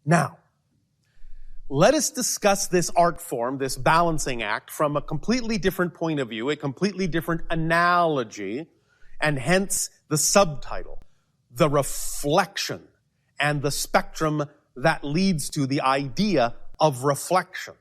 Now, let us discuss this art form, this balancing act, from a completely different point of view, a completely different analogy, and hence the subtitle, the reflection and the spectrum that leads to the idea of reflection.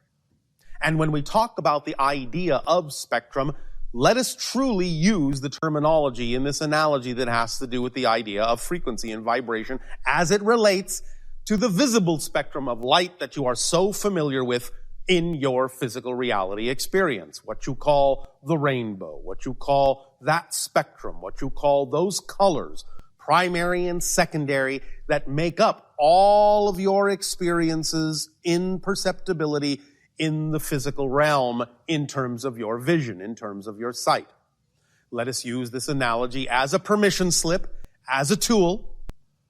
And when we talk about the idea of spectrum, let us truly use the terminology in this analogy that has to do with the idea of frequency and vibration as it relates to the visible spectrum of light that you are so familiar with in your physical reality experience. What you call the rainbow, what you call that spectrum, what you call those colors, primary and secondary, that make up all of your experiences in perceptibility in the physical realm in terms of your vision, in terms of your sight. Let us use this analogy as a permission slip, as a tool.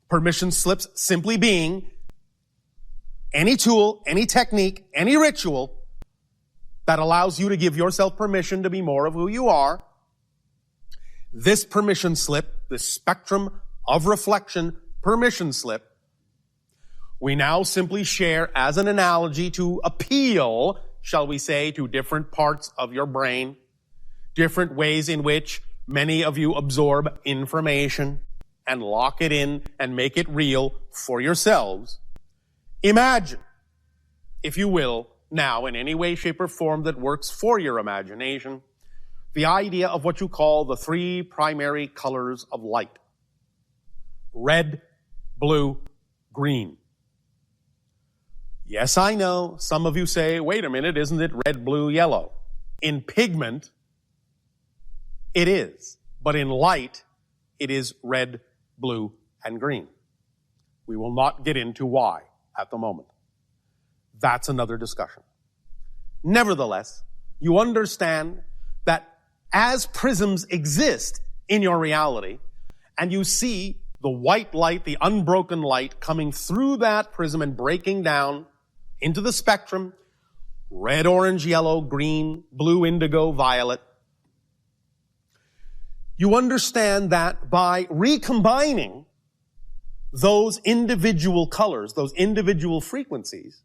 Permission slips simply being any tool, any technique, any ritual that allows you to give yourself permission to be more of who you are. This permission slip, this spectrum of reflection permission slip, we now simply share as an analogy to appeal, shall we say, to different parts of your brain, different ways in which many of you absorb information and lock it in and make it real for yourselves. Imagine, if you will, now in any way, shape, or form that works for your imagination, the idea of what you call the three primary colors of light. Red, blue, green. Yes, I know, some of you say, wait a minute, isn't it red, blue, yellow? In pigment, it is. But in light, it is red, blue, and green. We will not get into why at the moment. That's another discussion. Nevertheless, you understand that as prisms exist in your reality, and you see the white light, the unbroken light coming through that prism and breaking down into the spectrum, red, orange, yellow, green, blue, indigo, violet, you understand that by recombining those individual colors, those individual frequencies,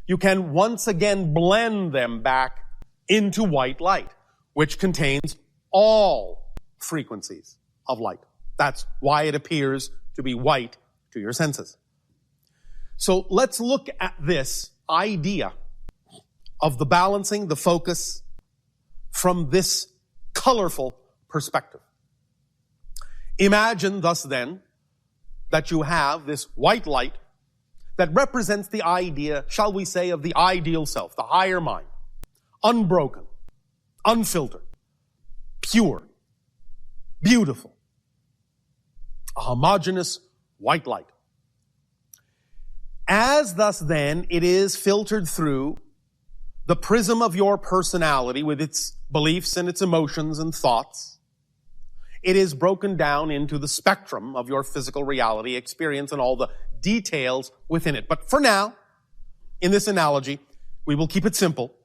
you can once again blend them back into white light, which contains all frequencies of light. That's why it appears to be white to your senses. So let's look at this idea of the balancing, the focus, from this colorful perspective. Imagine thus then that you have this white light that represents the idea, shall we say, of the ideal self, the higher mind, unbroken, unfiltered, pure, beautiful, a homogeneous white light. As thus then it is filtered through the prism of your personality with its beliefs and its emotions and thoughts, it is broken down into the spectrum of your physical reality experience and all the details within it. But for now, in this analogy, we will keep it simple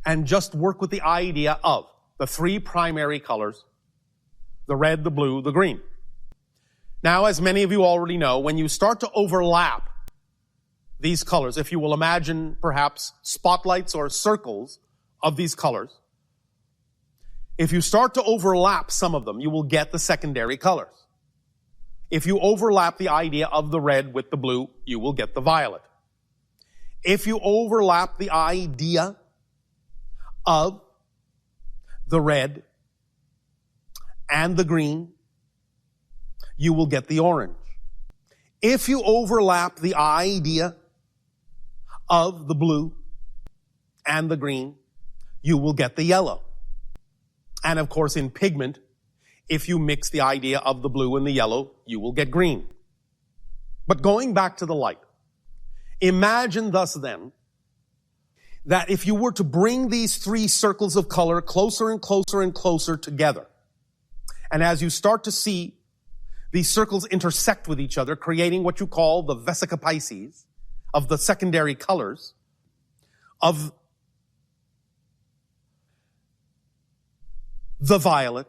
and just work with the idea of the three primary colors, the red, the blue, the green. Now, as many of you already know, when you start to overlap these colors, if you will imagine perhaps spotlights or circles of these colors, if you start to overlap some of them, you will get the secondary colors. If you overlap the idea of the red with the blue, you will get the violet. If you overlap the idea of the red and the green, you will get the orange. If you overlap the idea of the blue and the green, you will get the yellow. And of course, in pigment, if you mix the idea of the blue and the yellow, you will get green. But going back to the light, imagine thus then that if you were to bring these three circles of color closer and closer and closer together, and as you start to see these circles intersect with each other, creating what you call the vesica piscis of the secondary colors of the violet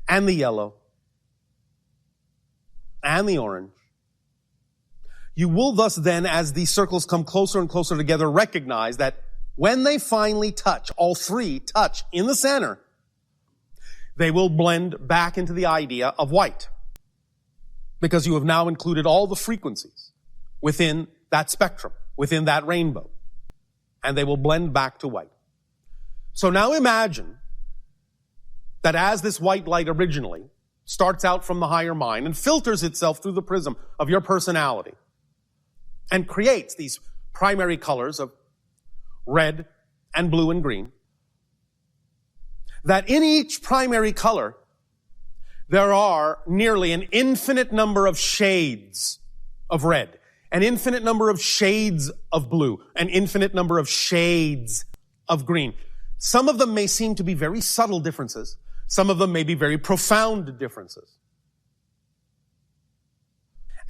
and the yellow and the orange You will thus then, as these circles come closer and closer together, recognize that when they finally touch, all three touch in the center, they will blend back into the idea of white. Because you have now included all the frequencies within that spectrum, within that rainbow. And they will blend back to white. So now imagine that as this white light originally starts out from the higher mind and filters itself through the prism of your personality and creates these primary colors of red and blue and green, that in each primary color there are nearly an infinite number of shades of red, an infinite number of shades of blue, an infinite number of shades of green. Some of them may seem to be very subtle differences. Some of them may be very profound differences.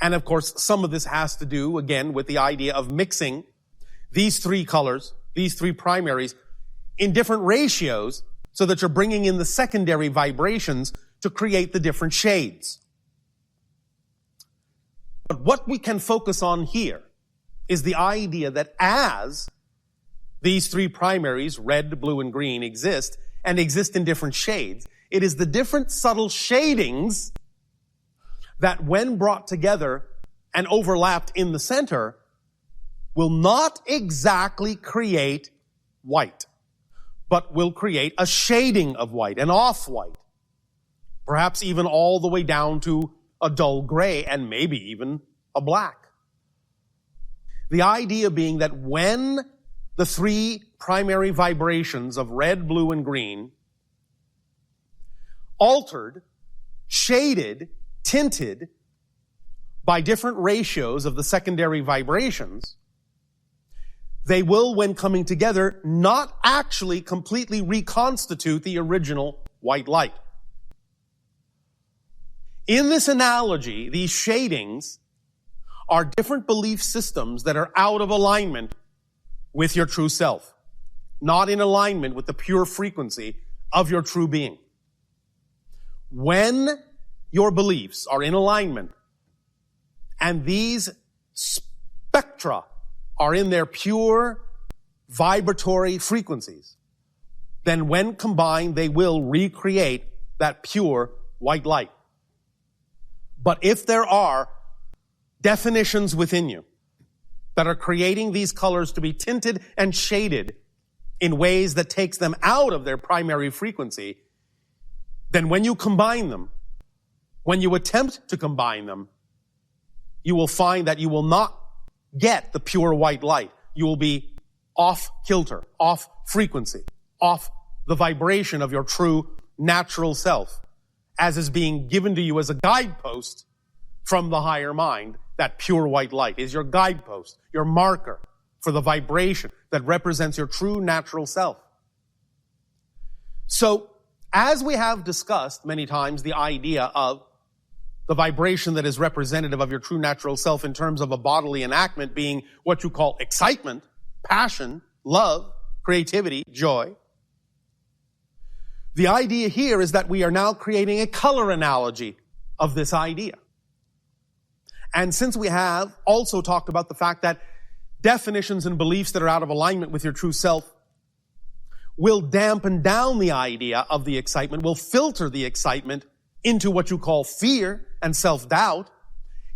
And of course, some of this has to do, again, with the idea of mixing these three colors, these three primaries, in different ratios so that you're bringing in the secondary vibrations to create the different shades. But what we can focus on here is the idea that as these three primaries, red, blue, and green, exist, and exist in different shades, it is the different subtle shadings that when brought together and overlapped in the center will not exactly create white, but will create a shading of white, an off-white, perhaps even all the way down to a dull gray and maybe even a black. The idea being that when the three primary vibrations of red, blue, and green altered, shaded, tinted by different ratios of the secondary vibrations, they will, when coming together, not actually completely reconstitute the original white light. In this analogy, these shadings are different belief systems that are out of alignment with your true self, not in alignment with the pure frequency of your true being. When your beliefs are in alignment and these spectra are in their pure vibratory frequencies, then when combined, they will recreate that pure white light. But if there are definitions within you that are creating these colors to be tinted and shaded in ways that takes them out of their primary frequency, then when you combine them, when you attempt to combine them, you will find that you will not get the pure white light. You will be off kilter, off frequency, off the vibration of your true natural self, as is being given to you as a guidepost from the higher mind. That pure white light is your guidepost, your marker for the vibration that represents your true natural self. So, as we have discussed many times the idea of the vibration that is representative of your true natural self in terms of a bodily enactment being what you call excitement, passion, love, creativity, joy, the idea here is that we are now creating a color analogy of this idea. And since we have also talked about the fact that definitions and beliefs that are out of alignment with your true self will dampen down the idea of the excitement, will filter the excitement into what you call fear and self-doubt,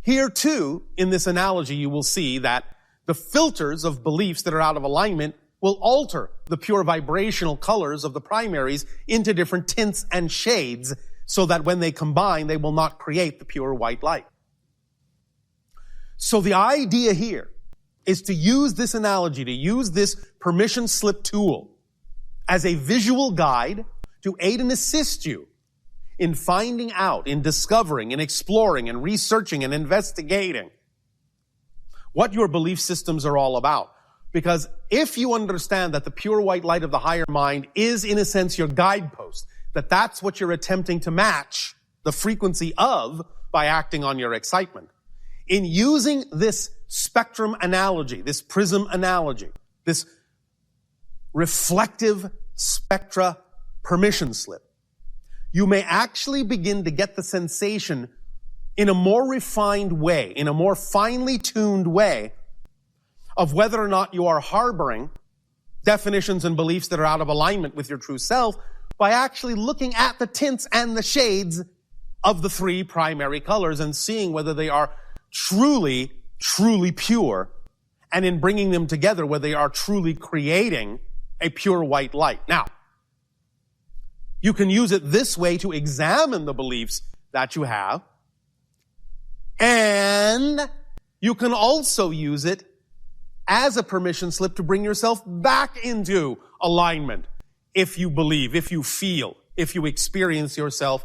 here too, in this analogy, you will see that the filters of beliefs that are out of alignment will alter the pure vibrational colors of the primaries into different tints and shades so that when they combine, they will not create the pure white light. So the idea here is to use this analogy, to use this permission slip tool as a visual guide to aid and assist you in finding out, in discovering, in exploring, and researching, and investigating what your belief systems are all about. Because if you understand that the pure white light of the higher mind is, in a sense, your guidepost, that that's what you're attempting to match the frequency of by acting on your excitement, in using this spectrum analogy, this prism analogy, this reflective spectra permission slip, you may actually begin to get the sensation in a more refined way, in a more finely tuned way of whether or not you are harboring definitions and beliefs that are out of alignment with your true self by actually looking at the tints and the shades of the three primary colors and seeing whether they are truly, truly pure, and in bringing them together where they are truly creating a pure white light. Now, you can use it this way to examine the beliefs that you have, and you can also use it as a permission slip to bring yourself back into alignment if you believe, if you feel, if you experience yourself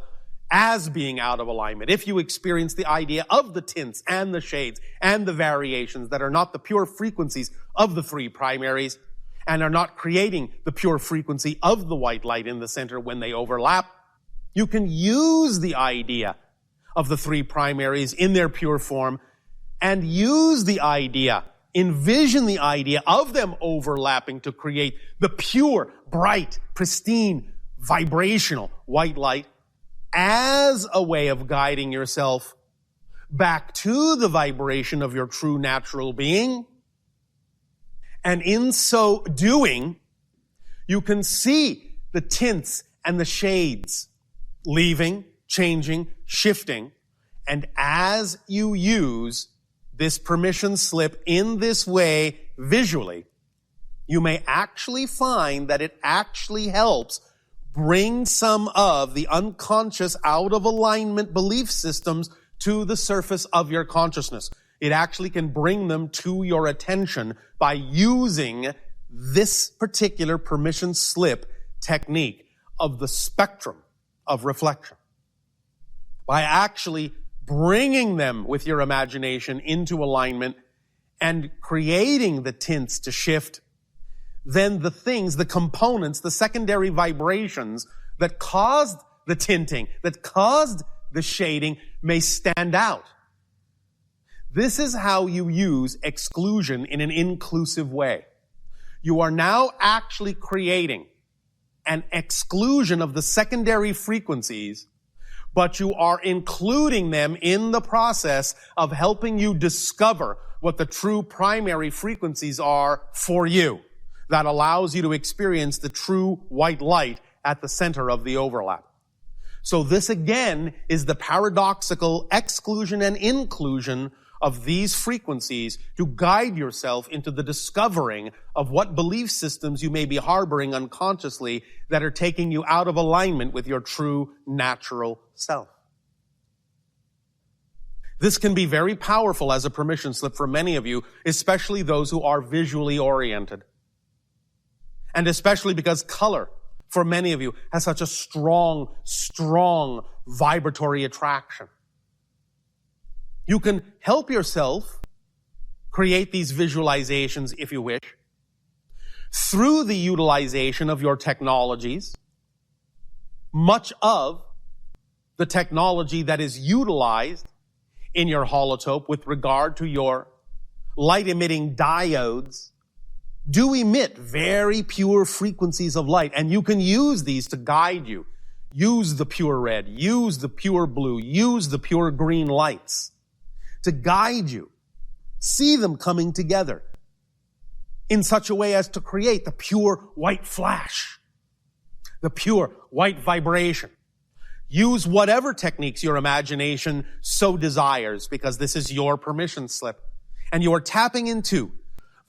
as being out of alignment, if you experience the idea of the tints and the shades and the variations that are not the pure frequencies of the three primaries and are not creating the pure frequency of the white light in the center when they overlap, you can use the idea of the three primaries in their pure form and use the idea, envision the idea of them overlapping to create the pure, bright, pristine, vibrational white light as a way of guiding yourself back to the vibration of your true natural being. And in so doing, you can see the tints and the shades leaving, changing, shifting. And as you use this permission slip in this way visually, you may actually find that it actually helps bring some of the unconscious out of alignment belief systems to the surface of your consciousness. It actually can bring them to your attention by using this particular permission slip technique of the spectrum of reflection. By actually bringing them with your imagination into alignment and creating the tints to shift, then the things, the components, the secondary vibrations that caused the tinting, that caused the shading may stand out. This is how you use exclusion in an inclusive way. You are now actually creating an exclusion of the secondary frequencies, but you are including them in the process of helping you discover what the true primary frequencies are for you. That allows you to experience the true white light at the center of the overlap. So this again is the paradoxical exclusion and inclusion of these frequencies to guide yourself into the discovering of what belief systems you may be harboring unconsciously that are taking you out of alignment with your true natural self. This can be very powerful as a permission slip for many of you, especially those who are visually oriented. And especially because color, for many of you, has such a strong vibratory attraction. You can help yourself create these visualizations, if you wish, through the utilization of your technologies. Much of the technology that is utilized in your holotope with regard to your light-emitting diodes do emit very pure frequencies of light, and you can use these to guide you. Use the pure red, use the pure blue, use the pure green lights to guide you. See them coming together in such a way as to create the pure white flash, the pure white vibration. Use whatever techniques your imagination so desires, because this is your permission slip. And you are tapping into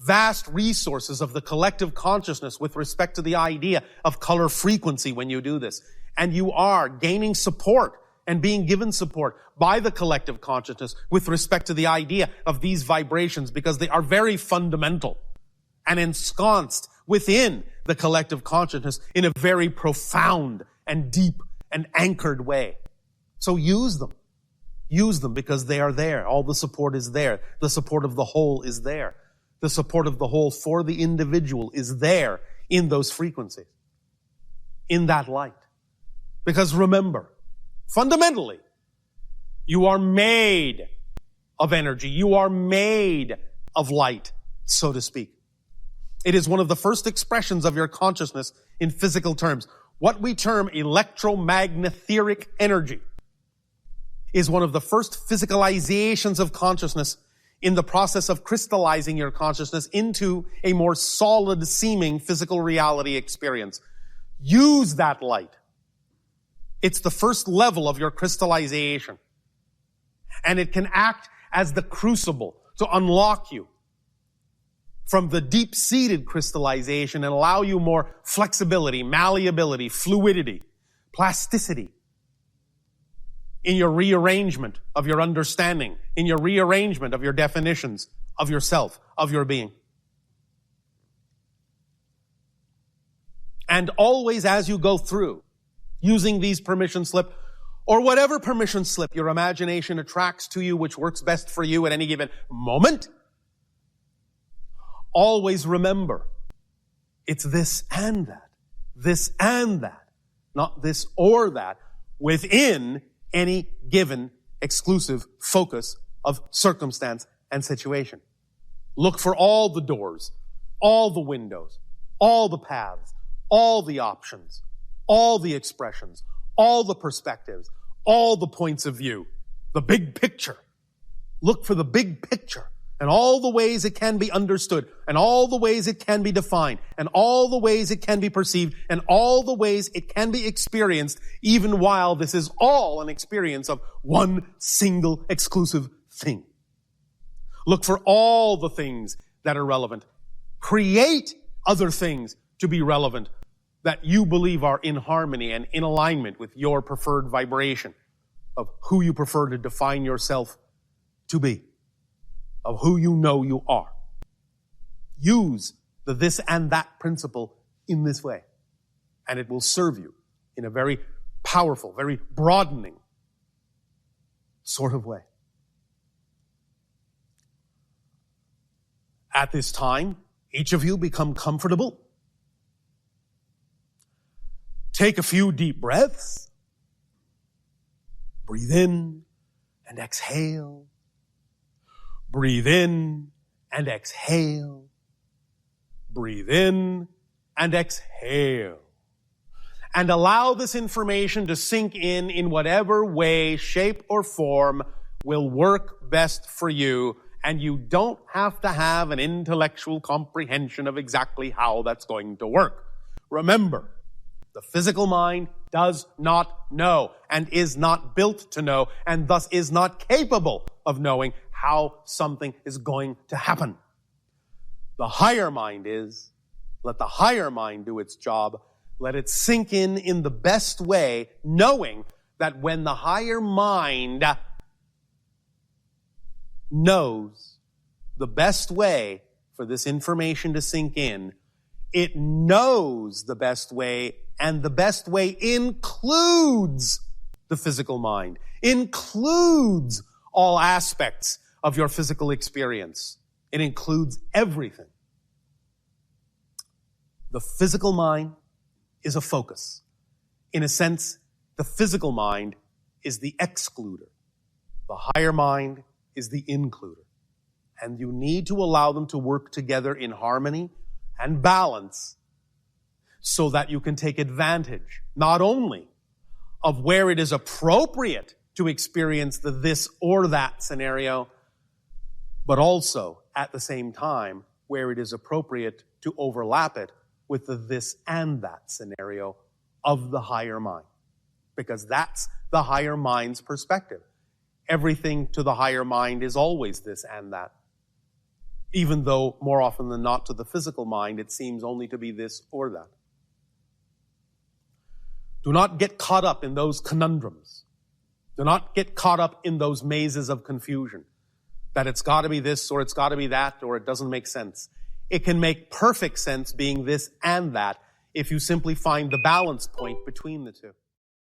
vast resources of the collective consciousness with respect to the idea of color frequency when you do this. And you are gaining support and being given support by the collective consciousness with respect to the idea of these vibrations, because they are very fundamental and ensconced within the collective consciousness in a very profound and deep and anchored way. So use them. Use them because they are there. All the support is there. The support of the whole is there. The support of the whole for the individual is there in those frequencies, in that light. Because remember, fundamentally, you are made of energy. You are made of light, so to speak. It is one of the first expressions of your consciousness in physical terms. What we term electromagnetic energy is one of the first physicalizations of consciousness in the process of crystallizing your consciousness into a more solid seeming physical reality experience. Use that light. It's the first level of your crystallization. And it can act as the crucible to unlock you from the deep-seated crystallization and allow you more flexibility, malleability, fluidity, plasticity in your rearrangement of your understanding, in your rearrangement of your definitions of yourself, of your being. And always as you go through, using these permission slip, or whatever permission slip your imagination attracts to you, which works best for you at any given moment, always remember, it's this and that, not this or that, within any given exclusive focus of circumstance and situation. Look for all the doors, all the windows, all the paths, all the options, all the expressions, all the perspectives, all the points of view, the big picture. Look for the big picture and all the ways it can be understood and all the ways it can be defined and all the ways it can be perceived and all the ways it can be experienced, even while this is all an experience of one single exclusive thing. Look for all the things that are relevant. Create other things to be relevant that you believe are in harmony and in alignment with your preferred vibration of who you prefer to define yourself to be, of who you know you are. Use the this and that principle in this way, and it will serve you in a very powerful, very broadening sort of way. At this time, each of you become comfortable. Take a few deep breaths. Breathe in and exhale. Breathe in and exhale. Breathe in and exhale. And allow this information to sink in whatever way, shape, or form will work best for you. And you don't have to have an intellectual comprehension of exactly how that's going to work. Remember, the physical mind does not know and is not built to know and thus is not capable of knowing how something is going to happen. The higher mind is. Let the higher mind do its job. Let it sink in the best way, knowing that when the higher mind knows the best way for this information to sink in, it knows the best way, and the best way includes the physical mind, includes all aspects of your physical experience. It includes everything. The physical mind is a focus. In a sense, the physical mind is the excluder. The higher mind is the includer. And you need to allow them to work together in harmony and balance so that you can take advantage not only of where it is appropriate to experience the this or that scenario, but also at the same time where it is appropriate to overlap it with the this and that scenario of the higher mind. Because that's the higher mind's perspective. Everything to the higher mind is always this and that. Even though more often than not to the physical mind it seems only to be this or that. Do not get caught up in those conundrums. Do not get caught up in those mazes of confusion. That it's got to be this or it's got to be that or it doesn't make sense. It can make perfect sense being this and that if you simply find the balance point between the two.